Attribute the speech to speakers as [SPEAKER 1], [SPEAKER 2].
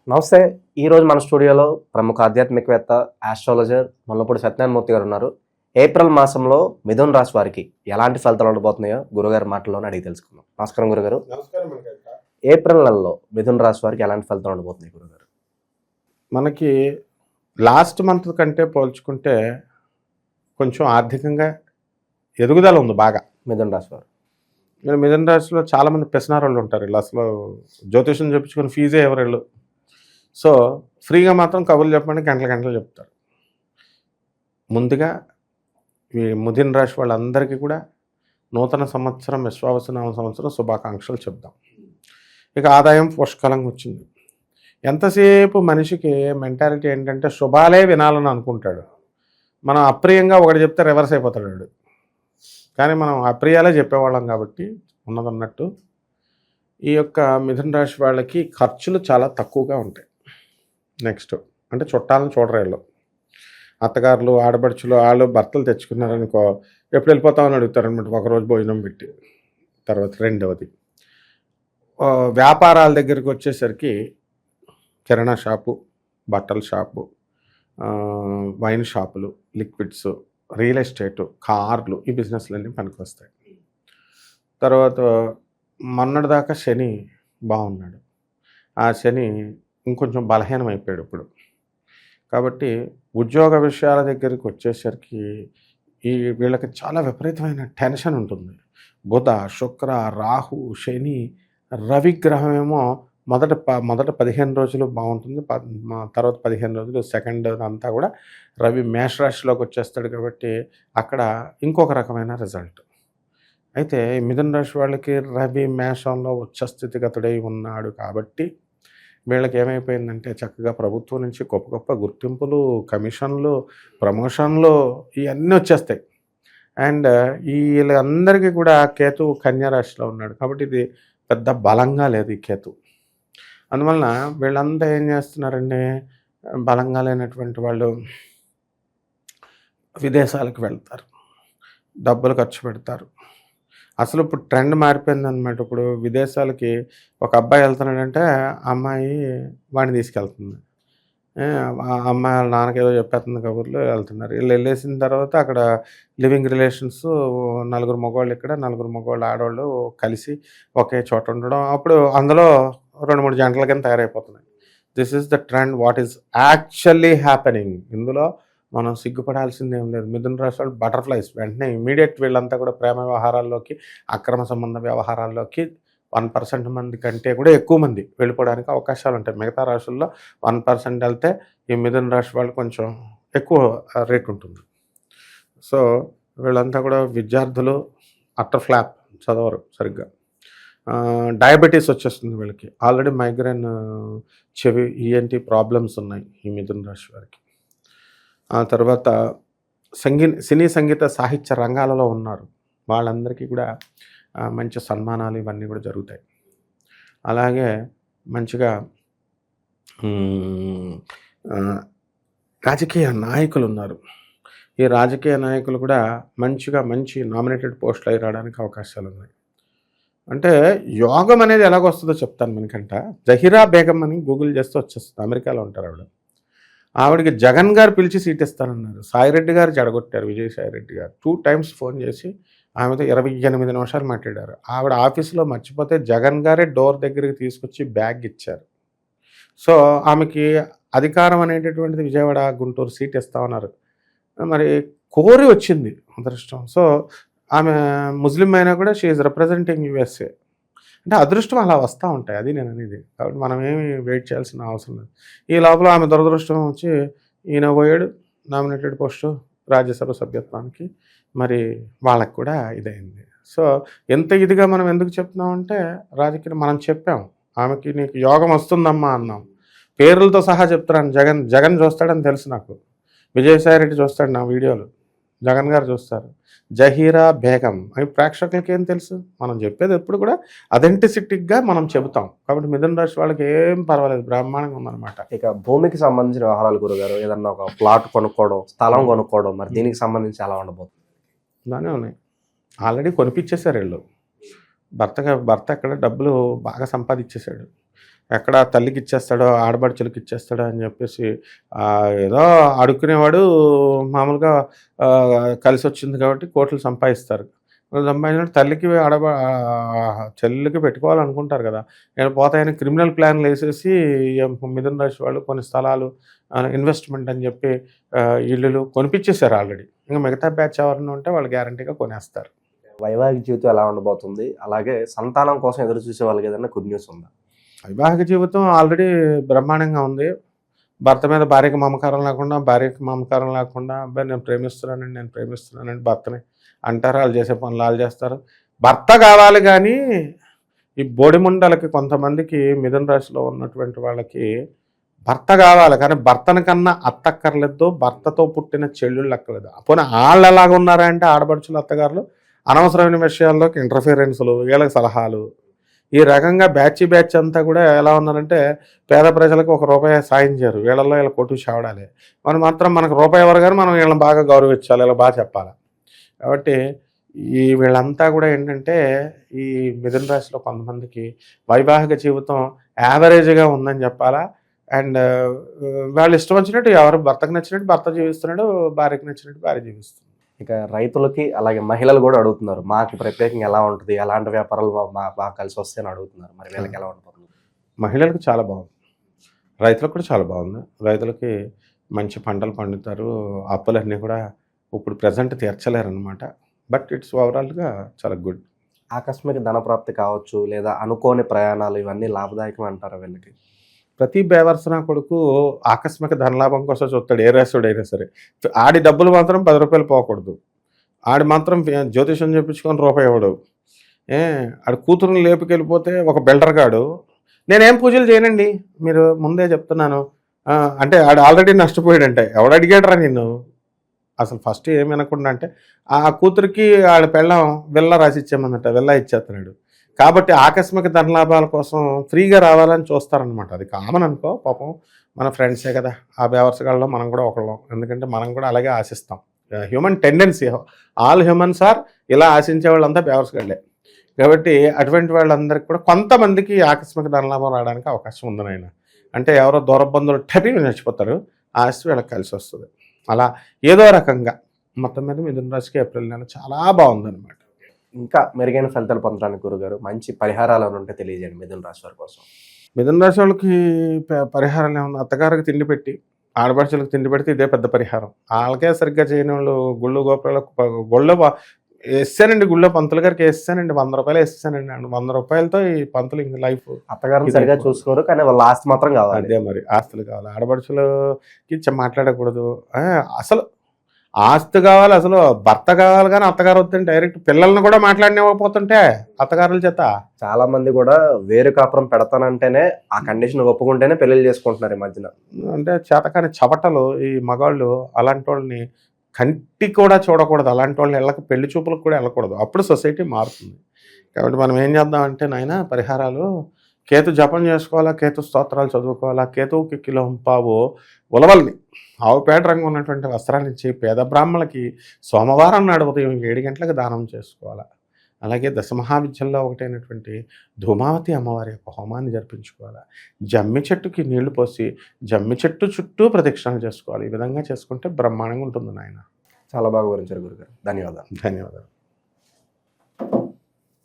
[SPEAKER 1] నమస్తే. ఈరోజు మన స్టూడియోలో ప్రముఖ ఆధ్యాత్మికవేత్త, ఆస్ట్రాలజర్ ముల్లపూడి సత్యనారాయణ మూర్తి గారు ఉన్నారు. ఏప్రిల్ మాసంలో మిథున రాశి వారికి ఎలాంటి ఫలితాలు ఉండబోతున్నాయో గురుగారి మాటల్లోనే అడిగి తెలుసుకుందాం. నమస్కారం గురుగారు.
[SPEAKER 2] నమస్కారం.
[SPEAKER 1] ఏప్రిల్ నెలలో మిథున రాశి వారికి ఎలాంటి ఫలితాలు ఉండబోతున్నాయి గురుగారు?
[SPEAKER 2] మనకి లాస్ట్ మంత్ కంటే పోల్చుకుంటే కొంచెం ఆర్థికంగా ఎదుగుదల ఉంది బాగా
[SPEAKER 1] మిథున రాశి వారు.
[SPEAKER 2] మిథున రాశిలో చాలామంది పెసనారోళ్ళు ఉంటారు. వీళ్ళు అసలు జ్యోతిషం చెప్పించుకుని ఫీజే ఎవరు. సో ఫ్రీగా మాత్రం కబుర్లు చెప్పండి, గంటల గంటలు చెప్తారు. ముందుగా ఈ మిథున రాశి వాళ్ళందరికీ కూడా నూతన సంవత్సరం, విశ్వావసునామ సంవత్సరం శుభాకాంక్షలు చెప్దాం. ఇక ఆదాయం పుష్కలంగా వచ్చింది. ఎంతసేపు మనిషికి మెంటాలిటీ ఏంటంటే శుభాలే వినాలని అనుకుంటాడు. మనం అప్రియంగా ఒకటి చెప్తే రివర్స్ అయిపోతాడు. కానీ మనం అప్రియాలే చెప్పేవాళ్ళం కాబట్టి ఉన్నదన్నట్టు ఈ యొక్క మిథున రాశి వాళ్ళకి ఖర్చులు చాలా తక్కువగా ఉంటాయి. నెక్స్ట్ అంటే చుట్టాలను చూడరేళ్ళు, అత్తగారులు, ఆడపడుచులు, వాళ్ళు భర్తలు తెచ్చుకున్నారనుకో ఎప్పుడు వెళ్ళిపోతామని అడుగుతారనమాట. ఒకరోజు భోజనం పెట్టి. తర్వాత రెండవది వ్యాపారాల దగ్గరికి వచ్చేసరికి కిరాణా షాపు, బట్టల షాపు, వైన్ షాపులు, లిక్విడ్స్, రియల్ ఎస్టేటు, కార్లు, ఈ బిజినెస్లన్నీ పనికొస్తాయి. తర్వాత మొన్నటిదాకా శని బాగున్నాడు. ఆ శని ఇంకొంచెం బలహీనం అయిపోయాడు ఇప్పుడు. కాబట్టి ఉద్యోగ విషయాల దగ్గరికి వచ్చేసరికి వీళ్ళకి చాలా విపరీతమైన టెన్షన్ ఉంటుంది. బుధ, శుక్ర, రాహు, శని, రవి గ్రహం ఏమో మొదట 15 రోజులు బాగుంటుంది. తర్వాత 15 రోజులు సెకండ్ అంతా కూడా రవి మేషరాశిలోకి వచ్చేస్తాడు. కాబట్టి అక్కడ ఇంకొక రకమైన రిజల్ట్. అయితే మిథున రాశి వాళ్ళకి రవి మేషంలో ఉచ్చ స్థితిగతుడై ఉన్నాడు. కాబట్టి వీళ్ళకి ఏమైపోయిందంటే చక్కగా ప్రభుత్వం నుంచి గొప్ప గొప్ప గుర్తింపులు, కమిషన్లు, ప్రమోషన్లు ఇవన్నీ వచ్చేస్తాయి. అండ్ వీళ్ళందరికీ కూడా కేతు కన్యా రాశిలో ఉన్నాడు. కాబట్టి ఇది పెద్ద బలంగా లేదు ఈ కేతు. అందువలన వీళ్ళంతా ఏం చేస్తున్నారంటే బలంగా లేనటువంటి వాళ్ళు విదేశాలకు వెళ్తారు, డబ్బులు ఖర్చు పెడతారు. అసలు ఇప్పుడు ట్రెండ్ మారిపోయిందనమాట. ఇప్పుడు విదేశాలకి ఒక అబ్బాయి వెళ్తున్నాడంటే అమ్మాయి వాడిని తీసుకెళ్తుంది. ఆ అమ్మాయి వాళ్ళ నాన్నకి ఏదో చెప్పేస్తుంది, కబుర్లు వెళ్తున్నారు. వీళ్ళు వెళ్ళేసిన తర్వాత అక్కడ లివింగ్ రిలేషన్స్, నలుగురు మగవాళ్ళు ఇక్కడ, నలుగురు మగవాళ్ళు ఆడవాళ్ళు కలిసి ఒకే చోట ఉండడం. అప్పుడు అందులో 2-3 జంటల కింద తయారైపోతున్నాయి. This is the trend, what is actually happening. ఇందులో మనం సిగ్గుపడాల్సింది ఏం లేదు. మిథున రాశి వాళ్ళు బటర్ఫ్లైస్. వెంటనే ఇమీడియట్ వీళ్ళంతా కూడా ప్రేమ వ్యవహారాల్లోకి, అక్రమ సంబంధ వ్యవహారాల్లోకి 1% మంది కంటే కూడా ఎక్కువ మంది వెళ్ళిపోవడానికి అవకాశాలు ఉంటాయి. మిగతా రాశుల్లో 1% వెళ్తే ఈ మిథున రాశి వాళ్ళు కొంచెం ఎక్కువ రేట్ ఉంటుంది. సో వీళ్ళంతా కూడా విద్యార్థులు అట్టర్ ఫ్లాప్, చదవరు సరిగ్గా. డయాబెటీస్ వచ్చేస్తుంది వీళ్ళకి. ఆల్రెడీ మైగ్రేన్, చెవి, ఈఎన్టీ ప్రాబ్లమ్స్ ఉన్నాయి ఈ మిథున రాశి వారికి. ఆ తర్వాత సినీ సంగీత సాహిత్య రంగాలలో ఉన్నారు వాళ్ళందరికీ కూడా మంచి సన్మానాలు ఇవన్నీ కూడా జరుగుతాయి. అలాగే మంచిగా రాజకీయ నాయకులు ఉన్నారు. ఈ రాజకీయ నాయకులు కూడా మంచి నామినేటెడ్ పోస్టులు అయి రావడానికి అవకాశాలు ఉన్నాయి. అంటే యోగం అనేది ఎలాగొస్తుందో చెప్తాను మనకంట. జహీరా బేగం అని గూగుల్ చేస్తే వచ్చేస్తుంది. అమెరికాలో ఉంటారు ఆవిడకి జగన్ గారు పిలిచి సీట్ ఇస్తానన్నారు. సాయిరెడ్డి గారు జడగొట్టారు. విజయసాయిరెడ్డి గారు 2 times ఫోన్ చేసి ఆమెతో 28 నిమిషాలు మాట్లాడారు. ఆవిడ ఆఫీసులో మర్చిపోతే జగన్ గారే డోర్ దగ్గరికి తీసుకొచ్చి బ్యాగ్ ఇచ్చారు. సో ఆమెకి అధికారం అనేటటువంటిది విజయవాడ, గుంటూరు సీట్ ఇస్తామన్నారు. మరి కోరి వచ్చింది, అదృష్టం. సో ఆమె ముస్లిం అయినా కూడా షీ ఈజ్ రిప్రజెంటింగ్ యుఎస్ఏ. అంటే అదృష్టం అలా వస్తూ ఉంటాయి, అది నేను అనేది. కాబట్టి మనం ఏమి వెయిట్ చేయాల్సిన అవసరం లేదు. ఈ లోపల ఆమె దురదృష్టం వచ్చి ఈయన పోయాడు నామినేటెడ్ పోస్టు రాజ్యసభ సభ్యత్వానికి. మరి వాళ్ళకు కూడా ఇదైంది. సో ఎంత ఇదిగా మనం ఎందుకు చెప్తున్నామంటే రాజకీయం మనం చెప్పాం, ఆమెకి నీకు యోగం వస్తుందమ్మా అన్నాం. పేర్లతో సహా చెప్తున్నాను. జగన్ చూస్తాడని తెలుసు నాకు. విజయసాయిరెడ్డి చూస్తాడు నా వీడియోలు, జగన్ గారు చూస్తారు. జహీరా బేగం అని ప్రేక్షకులకి ఏం తెలుసు? మనం చెప్పేది ఎప్పుడు కూడా అథెంటిసిటీగా మనం చెబుతాం. కాబట్టి మిథున రాశి వాళ్ళకి ఏం పర్వాలేదు, బ్రహ్మాండంగా ఉందన్నమాట.
[SPEAKER 1] ఇక భూమికి సంబంధించిన వ్యవహారాలు గురుగారు, ఏదన్నా ఒక ప్లాట్ కొనుక్కోవడం, స్థలం కొనుక్కోవడం, మరి దీనికి సంబంధించి ఎలా ఉండబోతుంది?
[SPEAKER 2] బాగానే ఉన్నాయి. ఆల్రెడీ కొనిపించేశారు వీళ్ళు. భర్త ఎక్కడ డబ్బులు బాగా సంపాదించేశాడు. ఎక్కడ తల్లికి ఇచ్చేస్తాడో ఆడబడుచులకి ఇచ్చేస్తాడో అని చెప్పేసి ఏదో అడుక్కునేవాడు మామూలుగా కలిసి వచ్చింది కాబట్టి కోట్లు సంపాదిస్తారు. సంపాదించినట్టు తల్లికి చెల్లికి పెట్టుకోవాలనుకుంటారు కదా. నేను పోతాయని క్రిమినల్ ప్లాన్లు వేసేసి మిథున రాశి వాళ్ళు కొన్ని స్థలాలు ఇన్వెస్ట్మెంట్ అని చెప్పి ఇళ్ళు కొనిపించేశారు ఆల్రెడీ. ఇంకా మిగతా బ్యాచ్ ఎవరైనా ఉంటే వాళ్ళు గ్యారంటీగా కొనేస్తారు.
[SPEAKER 1] వైవాహిక జీవితం ఎలా ఉండబోతుంది, అలాగే సంతానం కోసం ఎదురు చూసే వాళ్ళకి ఏదైనా గుడ్ న్యూస్ ఉందా?
[SPEAKER 2] వైవాహిక జీవితం ఆల్రెడీ బ్రహ్మాండంగా ఉంది. భర్త మీద భార్యకి మమకారం లేకుండా, భార్యకి మమకారం లేకుండా, అబ్బాయి నేను ప్రేమిస్తున్నానండి భర్తని అంటారు. వాళ్ళు చేసే పనులు వాళ్ళు చేస్తారు. భర్త కావాలి కానీ ఈ బోడిముండలకి కొంతమందికి మిథున రాశిలో ఉన్నటువంటి వాళ్ళకి భర్త కావాలి కానీ భర్తని కన్నా అత్తక్కర్లేదు, భర్తతో పుట్టిన చెల్లెళ్ళు అక్కర్లేదు. పోనీ వాళ్ళు ఎలాగ ఉన్నారా అంటే ఆడపడుచులు అత్తగారులు అనవసరమైన విషయాల్లోకి ఇంటర్ఫీరెన్స్లు, వీళ్ళకి సలహాలు, ఈ రకంగా బ్యాచ్ అంతా కూడా ఎలా ఉన్నారంటే పేద ప్రజలకు ₹1 సాయం చేయరు. వీళ్ళల్లో వీళ్ళ కొట్టు చావడాలి. మనం మాత్రం మనకు రూపాయి ఎవరు కానీ మనం వీళ్ళని బాగా గౌరవించాలి, ఇలా బాగా చెప్పాలి. కాబట్టి వీళ్ళంతా కూడా ఏంటంటే ఈ మిథున రాశిలో కొంతమందికి వైవాహిక జీవితం యావరేజ్గా ఉందని చెప్పాలా. అండ్ వాళ్ళు ఇష్టం వచ్చినట్టు ఎవరు భర్తకు నచ్చినట్టు భర్త జీవిస్తున్నాడు, భార్యకి నచ్చినట్టు భార్య జీవిస్తుంది.
[SPEAKER 1] ఇక రైతులకి అలాగే మహిళలు కూడా అడుగుతున్నారు, మాకు ప్రత్యేకంగా ఎలా ఉంటుంది, ఎలాంటి వ్యాపారాలు బాగా కలిసి వస్తే అని అడుగుతున్నారు. మరి వీళ్ళకి ఎలా ఉంటుంది?
[SPEAKER 2] మహిళలకు చాలా బాగుంది, రైతులకు కూడా చాలా బాగుంది. రైతులకి మంచి పంటలు పండుతారు. అప్పులన్నీ కూడా ఇప్పుడు ప్రజెంట్ తీర్చలేరనమాట. బట్ ఇట్స్ ఓవరాల్గా చాలా గుడ్.
[SPEAKER 1] ఆకస్మిక ధనప్రాప్తి కావచ్చు, లేదా అనుకోని ప్రయాణాలు, ఇవన్నీ లాభదాయకం అంటారా వీళ్ళకి?
[SPEAKER 2] ప్రతి బేవర్సన కొడుకు ఆకస్మిక ధనలాభం కోసం చూస్తాడు, ఏ రాసుడైనా సరే. ఆడి డబ్బులు మాత్రం ₹10 పోకూడదు. ఆడి మాత్రం జ్యోతిషం చెప్పించుకొని రూపాయి ఇవ్వడు. ఆడి కూతురుని లేపుకెళ్ళిపోతే ఒక బిల్డర్ గాడు నేనేం పూజలు చేయనండి, మీరు ముందే చెప్తున్నాను అంటే ఆడు ఆల్రెడీ నష్టపోయాడంటే ఎవడు అడిగాడరా నిన్ను అసలు. ఫస్ట్ ఏమి వినకుండా అంటే ఆ కూతురికి ఆడ పెళ్ళం విల్లా రాసి ఇచ్చేమన్నట్ట, విల్లా ఇచ్చేస్తున్నాడు. కాబట్టి ఆకస్మిక ధనలాభాల కోసం ఫ్రీగా రావాలని చూస్తారనమాట. అది కామన్ అనుకో, పాపం మన ఫ్రెండ్సే కదా, ఆ బేవర్సగాళ్ళలో మనం కూడా ఒకళ్ళం. ఎందుకంటే మనం కూడా అలాగే ఆశిస్తాం. Human tendency, all humans are ఇలా ఆశించే వాళ్ళంతా బేవర్సగాళ్ళే. కాబట్టి అటువంటి వాళ్ళందరికీ కూడా కొంతమందికి ఆకస్మిక ధనలాభం రావడానికి అవకాశం ఉంది నాయన. అంటే ఎవరో దూరబంధువులు టపిని నచ్చిపోతారు, ఆస్తి వీళ్ళకి కలిసి వస్తుంది. అలా ఏదో రకంగా మొత్తం మీద మిథున రాశికి ఏప్రిల్ నెల చాలా బాగుందన్నమాట.
[SPEAKER 1] ఇంకా మెరుగైన ఫలితాలు పొందడానికి గురుగారు మంచి పరిహారాలు ఉంటే తెలియజేయండి మిథున రాశి వారి కోసం.
[SPEAKER 2] మిథున రాశి వాళ్ళకి పరిహారాలు ఏమన్నా, అత్తగారికి తిండి పెట్టి ఆడపడుచులకు తిండి పెడితే ఇదే పెద్ద పరిహారం. వాళ్ళకే సరిగ్గా చేయని వాళ్ళు గుళ్ళు గోపురాలకు గుళ్ళో వేస్తానండి, గుళ్ళో పంతులు గారికి వేస్తానండి, ₹100 వేస్తానండి. ₹100తో ఈ పంతులు ఇంక లైఫ్.
[SPEAKER 1] అత్తగారిని సరిగా చూసుకోరు కానీ వాళ్ళ ఆస్తి మాత్రం కావాలి.
[SPEAKER 2] అదే మరి, ఆస్తులు కావాలి. ఆడపడుచులకి మాట్లాడకూడదు. అసలు ఆస్తి కావాలి, అసలు భర్త కావాలి కానీ అత్తగారు వద్దని డైరెక్ట్ పిల్లల్ని కూడా మాట్లాడినివ్వకపోతుంటే అత్తగారుల చేత.
[SPEAKER 1] చాలా మంది కూడా వేరు కాపురం పెడతానంటేనే ఆ కండిషన్ ఒప్పుకుంటేనే పెళ్లి చేసుకుంటున్నారు ఈ మధ్యన.
[SPEAKER 2] అంటే చేతకాని చవటలు ఈ మగాళ్ళు అలాంటి వాళ్ళని కంటి కూడా చూడకూడదు. అలాంటి వాళ్ళని ఇళ్ళకి పెళ్లి చూపులకు కూడా వెళ్ళకూడదు. అప్పుడు సొసైటీ మారుతుంది. కాబట్టి మనం ఏం చేద్దామంటే నాయన పరిహారాలు కేతు జపం చేసుకోవాలా, కేతు స్తోత్రాలు చదువుకోవాలా, కేతువుకి కిలోంపావు ఉలవల్ని ఆవుపేట రంగు ఉన్నటువంటి వస్త్రాలు ఇచ్చి పేద బ్రాహ్మణులకి సోమవారం నాడు ఉదయం 7 గంటలకు దానం చేసుకోవాలా. అలాగే దశమహావిద్యల్లో ఒకటైనటువంటి ధూమావతి అమ్మవారి యొక్క హోమాన్ని జరిపించుకోవాలా. జమ్మి చెట్టుకి నీళ్లు పోసి జమ్మి చెట్టు చుట్టూ ప్రదక్షిణలు చేసుకోవాలి. ఈ విధంగా చేసుకుంటే బ్రహ్మాండంగా ఉంటుంది నాయన.
[SPEAKER 1] చాలా బాగా వివరించారు గురుగారు. ధన్యవాదాలు.
[SPEAKER 2] ధన్యవాదాలు.